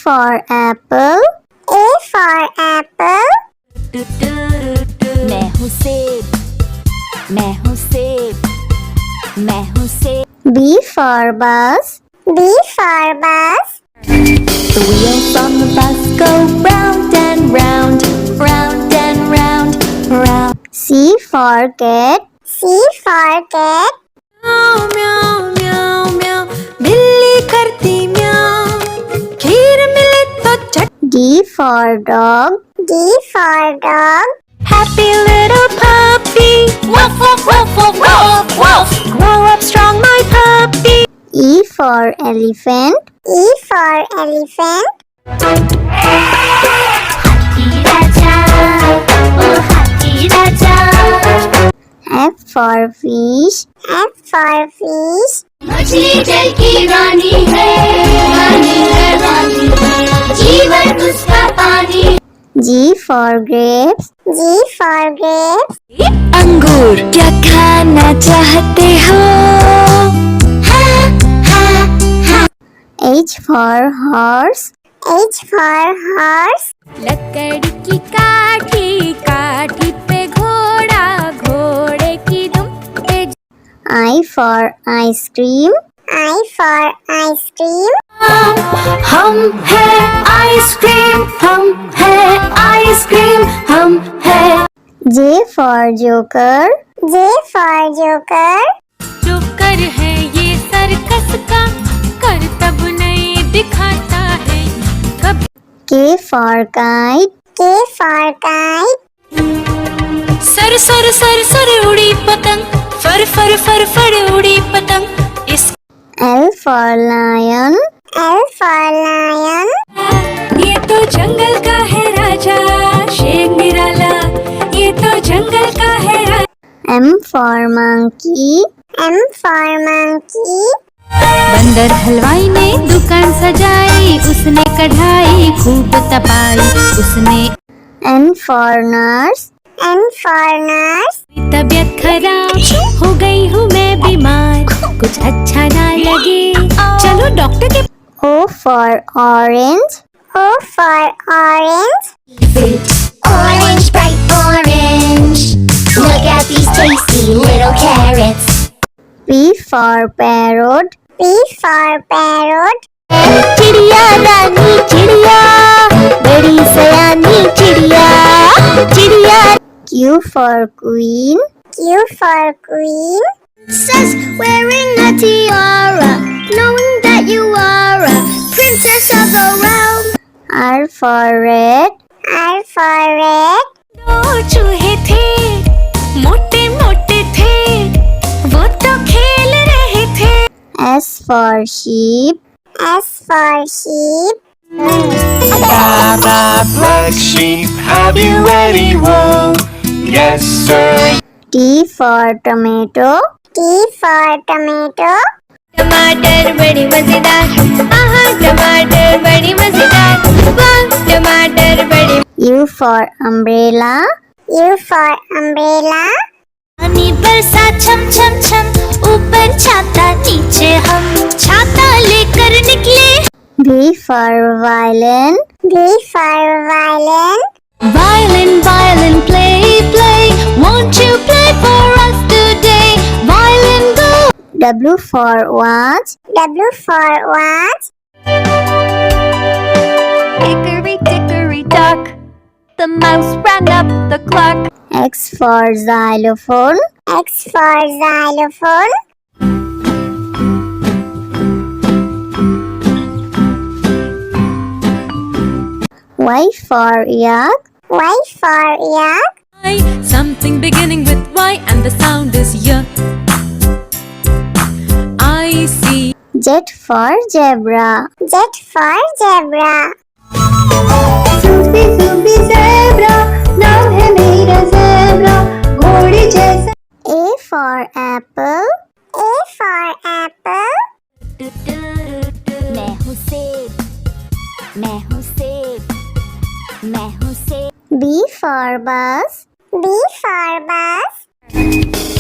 for apple. A for apple. मैं हूँ सेब, मैं हूँ सेब, मैं हूँ सेब। B for bus. B for bus. The wheels on the bus go round and round, round and round, round. C for cat. C for cat. म्याऊ म्याऊ म्याऊ म्याऊ, बिल्ली करती म्याऊ, खीर मिले तो चट। D for dog. D for dog. Happy little puppy, woof woof woof woof woof woof. Grow up strong, my puppy. E for elephant. E for elephant. हाथी राजा, ओ हाथी राजा। F for fish. F for fish. मछली जल की रानी है, रानी है, रानी है, जीवन उसका पानी। G for grapes. G for grapes. अंगूर क्या खाना चाहते हो? H for horse. H for horse. लकड़ी की काठी, काठी पे घोड़ा, घोड़े की दुम पे। I for ice cream. I for ice cream. हम है आइसक्रीम, हम है आइसक्रीम, हम है। J for joker. J for joker. Joker है ये सर्कस का, करतब नहीं दिखाता है कब। K for kite. K for kite. Sir sir sir sir उड़ी पतंग, फर फर फर फर उड़ी पतंग। इस L for lion. L for lion. ये तो जंगल का है राजा, शेर निराला, ये तो जंगल का है राजा। M for monkey. M for monkey. बंदर हलवाई ने दुकान सजाई, उसने कढ़ाई खूब तपाई, उसने। N for nurse. N for nurse. तबीयत खराब हो गई हूँ मैं बीमार, कुछ अच्छा ना लगे, चलो डॉक्टर के। O for orange. O for orange. Orange, bright orange. Look at these tasty little carrots. P for parrot. P for parrot. चिड़िया रानी चिड़िया, बड़ी सयानी चिड़िया, चिड़िया। Q for queen. Q for queen. Princess wearing a tiara, knowing that you are a princess of the realm. R for red. R for red. दो चूहे थे, मोटे मोटे थे, वो तो खेल रहे थे। S for sheep. S for sheep. Baba, black sheep, have you any wool? Yes, sir. T for tomato. T for tomato. टमाटर बड़ी मजेदार, आहा टमाटर बड़ी मजेदार, वाह टमाटर बड़ी। U for umbrella. U for umbrella. पानी बरसा छम छम छम, ऊपर छाता नीचे हम, छाता लेकर निकले। V for violin. V for violin. Violin, violin, play, play, won't you play for us today? Violin, go. W for watch. W for watch. Hickory dickory dock, the mouse ran up the clock. X for xylophone. X for xylophone. Y for yak. Y for yak. Something beginning with Y and the sound is Y. I see. Z for zebra. Z for zebra. Sufi Sufi zebra, नाम है मेरा zebra, घोड़े जैसा। A for apple. A for apple. मैं हूँ सेब, मैं हूँ सेब, मैं हूँ सेब। B for bus. B for bus.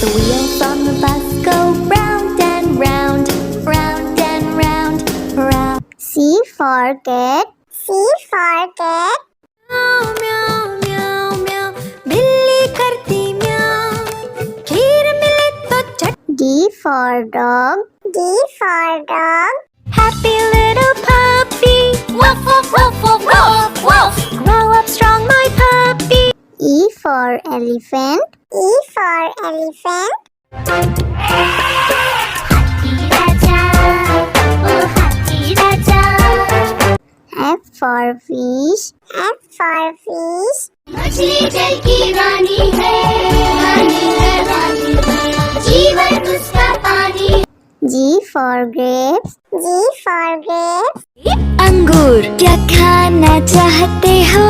The wheels on the bus go round and round, round and round, round. C for cat. C for cat. म्याऊ म्याऊ म्याऊ म्याऊ बिल्ली करती म्याऊ खीर मिले तो चट D for dog. D for dog. Happy little puppy woof woof woof woof woof woof grow up strong my puppy E for elephant. E for elephant. हाथी राजा ओ हाथी राजा F for fish. F for fish. मछली जल की रानी है रानी है रानी है जीवन उसका पानी G for grapes. G for grapes. अंगूर क्या खाना चाहते हो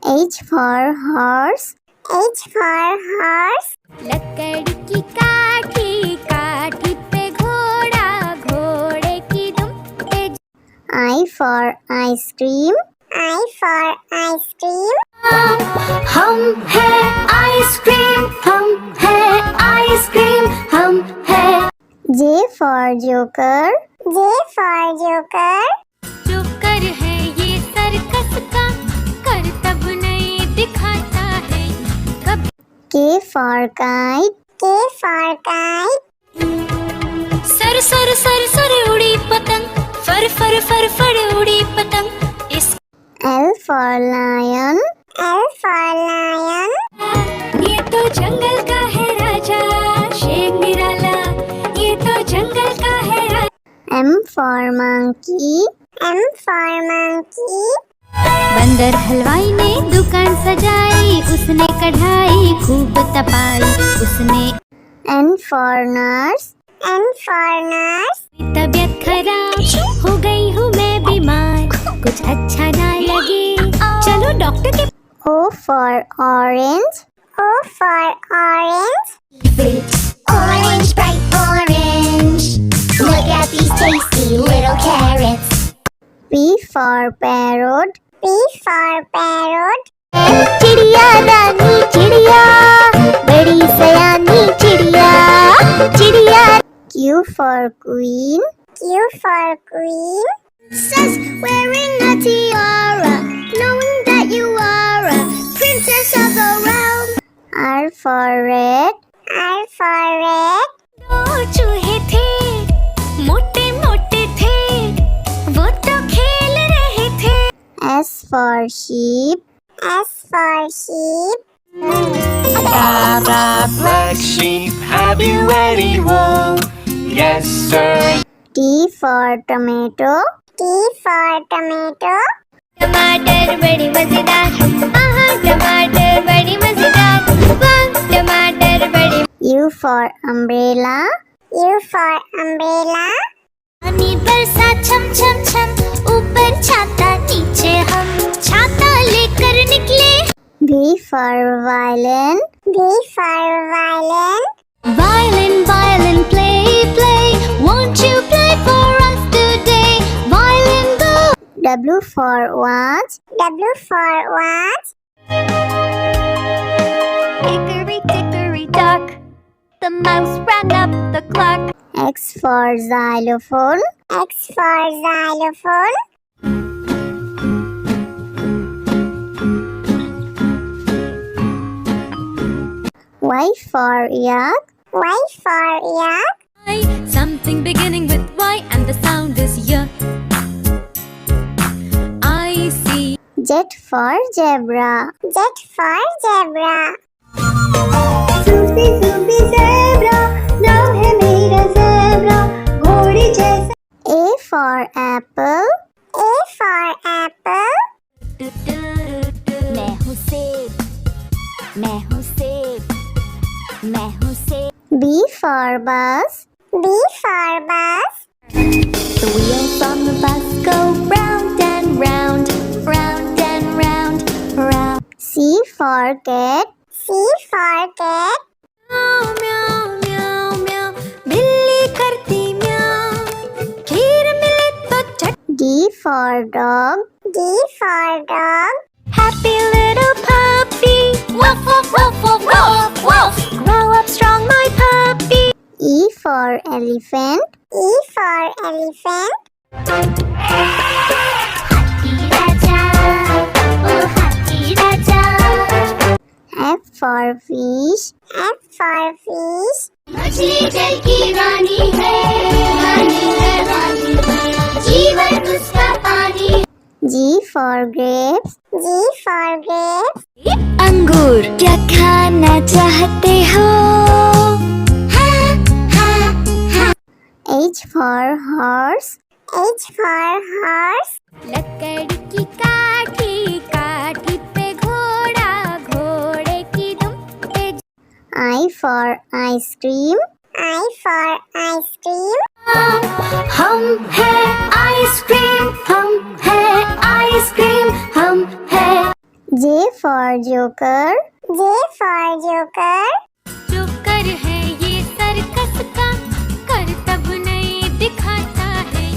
H for horse. H for horse. लकड़ी की काठी काठी पे घोड़ा घोड़े की दुम पे I for ice cream. I for ice cream. हम है आइसक्रीम हम है आइसक्रीम हम है J for joker. J for joker. जो कर है ये सर्कस का करतब नहीं दिखाता है कभी K for kite. K for kite. Sir sir sir sir उड़ी पतंग फर फर फर फर उड़ी पतंग इस L for lion. L for lion. ये तो जंगल का है राजा शेर निराला ये तो जंगल का है राजा M for monkey. M for monkey. बंदर हलवाई ने दुकान सजाई उसने कढ़ाई खूब तपाई उसने N for nurse. N for nurse. तबीयत खराब हो गई हूँ मैं बीमार कुछ अच्छा ना लगे चलो डॉक्टर के O for orange. O for orange. orange bright orange look at these tasty little carrots P for parrot. P for parrot. चिड़िया रानी चिड़िया बड़ी सयानी चिड़िया चिड़िया Q for queen. Q for queen. Princess wearing a tiara knowing that you are a princess of the realm R for red. R for red. दो चूहे थे मोटे मोटे थे वो तो खेल रहे थे S for sheep. S for sheep. Black sheep, have you any wool? Yes, sir. T for tomato. T for tomato. टमाटर बड़ी मजेदार आहा टमाटर बड़ी मजेदार वाह टमाटर बड़ी U for umbrella. U for umbrella. पानी बरसा छम छम छम ऊपर छाता नीचे हम छाता लेकर निकले V for violin. V for violin. violin violin play play won't you play for us today violin go W for watch. W for watch. hickory dickory dock the mouse ran up the clock X for xylophone. X for xylophone. Y for yak. Y for yak. something beginning with Y and the sound is Y I see Z for zebra. Z for zebra. Sufi Sufi zebra, नाम है मेरा zebra, घोड़े जैसा. A for apple. A for apple. मैं हूँ सेब मैं हूँ सेब मैं हूँ सेब B for bus. B for bus. The wheels on the bus go round and round, round and round, round. C for cat. C for cat. म्याऊ म्याऊ म्याऊ म्याऊ बिल्ली करती म्याऊ खीर मिले तो चट D for dog. D for dog. Happy little puppy woof woof woof woof woof woof grow up strong my puppy E for elephant. E for elephant. हाथी राजा, ओ हाथी राजा। F for fish. F for fish. मछली जल की रानी है, रानी है, रानी है। जीवन उसका पानी। G for grapes. G for grapes. अंगूर क्या खाना चाहते हो? हाँ, हाँ, हाँ। H for horse. H for horse. लकड़ी की काठी, काठी पे घोड़ा, घोड़े की दुम पे I for ice cream. I for ice cream. हम हैं आइसक्रीम, हम हैं आइसक्रीम, हम हैं। J for joker. J for joker. जो कर है ये सर्कस का, करतब नहीं दिखाता है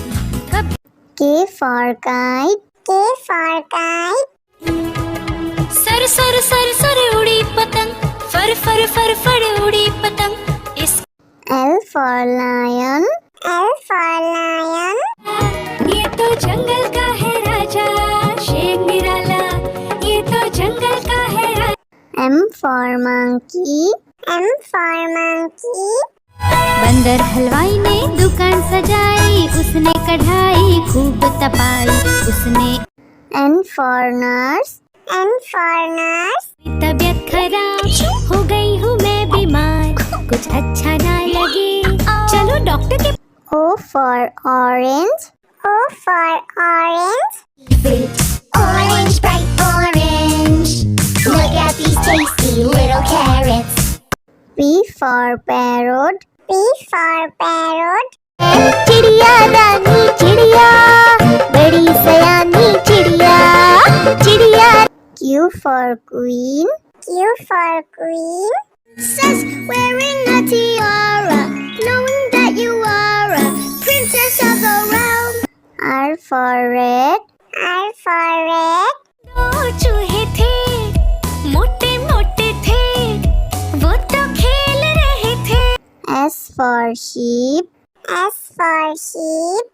कभी। K for kite. K for kite. Sir sir sir sir उड़ी पतंग, फर फर फर फर उड़ी पतंग। इस L for lion. L for lion. ये तो जंगल का है राजा, शेर निराला। ये तो जंगल का है राजा। M for monkey. M for monkey. बंदर हलवाई ने दुकान सजाई, उसने कढ़ाई खूब तपाई, उसने N for nurse. N for nurse. तबीयत खराब हो गई हूँ मैं बीमार, कुछ अच्छा ना लगे चलो डॉक्टर के। O for orange. O for orange. Orange, bright orange. Look at these tasty little carrots. P for parrot. P for parrot. चिड़िया रानी चिड़िया, बड़ी सयानी चिड़िया, चिड़िया। Q for queen. Q for queen. Princess wearing a tiara, knowing that you are a princess of the realm. R for red. R for red. दो चूहे थे, मोटे मोटे थे, वो तो खेल रहे थे। S for sheep. S for sheep.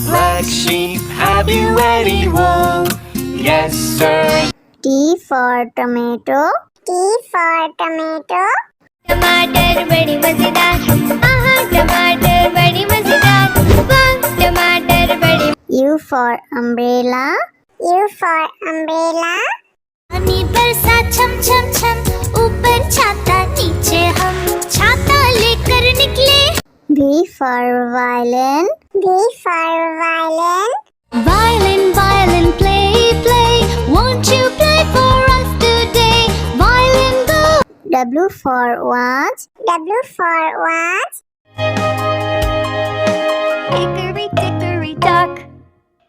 Black sheep, have you any wool? Yes, sir. T for tomato. T for tomato. टमाटर बड़ी मजेदार, आहा टमाटर बड़ी मजेदार, वाह टमाटर बड़ी। U for umbrella. U for umbrella. पानी बरसा छम छम छम, ऊपर छाता नीचे हम, छाता लेकर निकले। V for violin. V for violin. Violin, violin, play, play, won't you play for us today? Violin, go. W for watch. W for watch. Hickory dickory dock,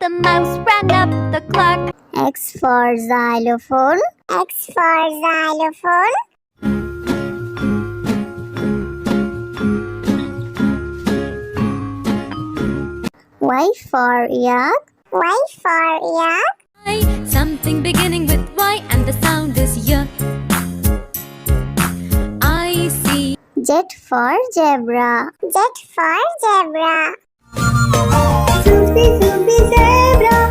the mouse ran up the clock. X for xylophone. X for xylophone. Y for yak. Y for yak. Something beginning with Y and the sound is Y. I see. Z for zebra. Z for zebra. Zoopy, zoopy, zebra.